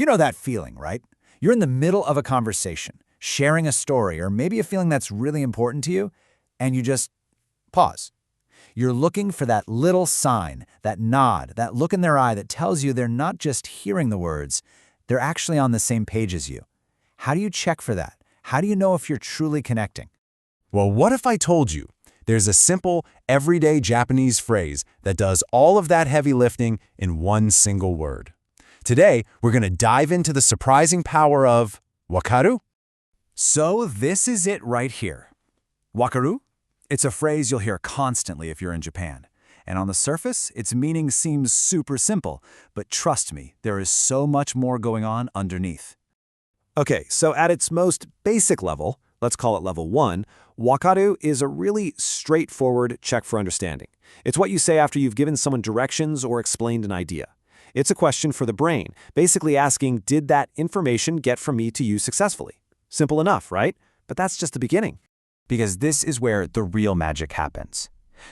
You know that feeling, right? You're in the middle of a conversation, sharing a story, or maybe a feeling that's really important to you, and you just pause. You're looking for that little sign, that nod, that look in their eye that tells you they're not just hearing the words, they're actually on the same page as you. How do you check for that? How do you know if you're truly connecting? Well, what if I told you there's a simple, everyday Japanese phrase that does all of that heavy lifting in one single word? Today, we're going to dive into the surprising power of wakaru. So this is it right here. Wakaru? It's a phrase you'll hear constantly if you're in Japan. And on the surface, its meaning seems super simple, but trust me, there is so much more going on underneath. Okay, so at its most basic level, let's call it level 1, wakaru is a really straightforward check for understanding. It's what you say after you've given someone directions or explained an idea. It's a question for the brain, basically asking, did that information get from me to you successfully? Simple enough, right? But that's just the beginning. Because this is where the real magic happens.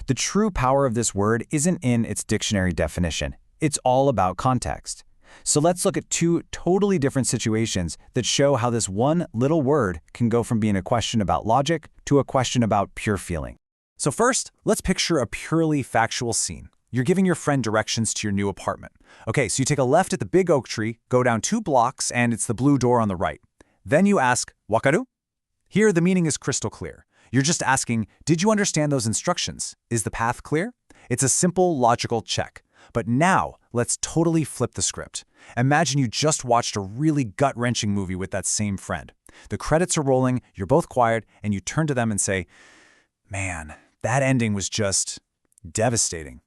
The true power of this word isn't in its dictionary definition. It's all about context. So let's look at two totally different situations that show how this one little word can go from being a question about logic to a question about pure feeling. So first, let's picture a purely factual scene. You're giving your friend directions to your new apartment. Okay, so you take a left at the big oak tree, go down 2 blocks, and it's the blue door on the right. Then you ask, wakaru? Here, the meaning is crystal clear. You're just asking, did you understand those instructions? Is the path clear? It's a simple, logical check. But now, let's totally flip the script. Imagine you just watched a really gut-wrenching movie with that same friend. The credits are rolling, you're both quiet, and you turn to them and say, man, that ending was just devastating.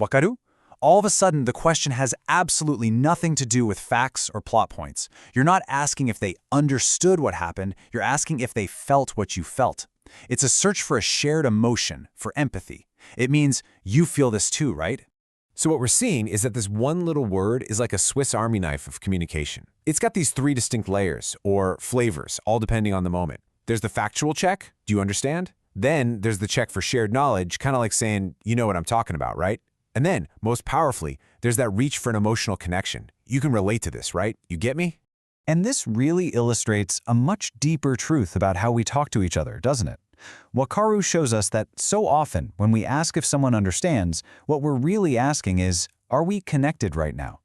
Wakaru? All of a sudden, the question has absolutely nothing to do with facts or plot points. You're not asking if they understood what happened, you're asking if they felt what you felt. It's a search for a shared emotion, for empathy. It means you feel this too, right? So what we're seeing is that this one little word is like a Swiss Army knife of communication. It's got these 3 distinct layers, or flavors, all depending on the moment. There's the factual check, do you understand? Then there's the check for shared knowledge, kind of like saying, you know what I'm talking about, right? And then, most powerfully, there's that reach for an emotional connection. You can relate to this, right? You get me? And this really illustrates a much deeper truth about how we talk to each other, doesn't it? Wakaru shows us that so often, when we ask if someone understands, what we're really asking is, are we connected right now?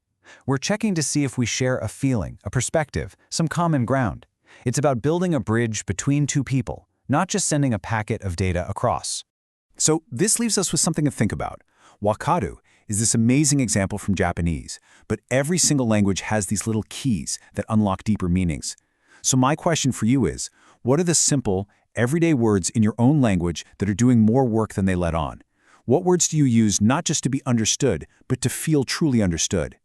We're checking to see if we share a feeling, a perspective, some common ground. It's about building a bridge between two people, not just sending a packet of data across. So this leaves us with something to think about. Wakaru is this amazing example from Japanese, but every single language has these little keys that unlock deeper meanings. So my question for you is, what are the simple, everyday words in your own language that are doing more work than they let on? What words do you use not just to be understood, but to feel truly understood?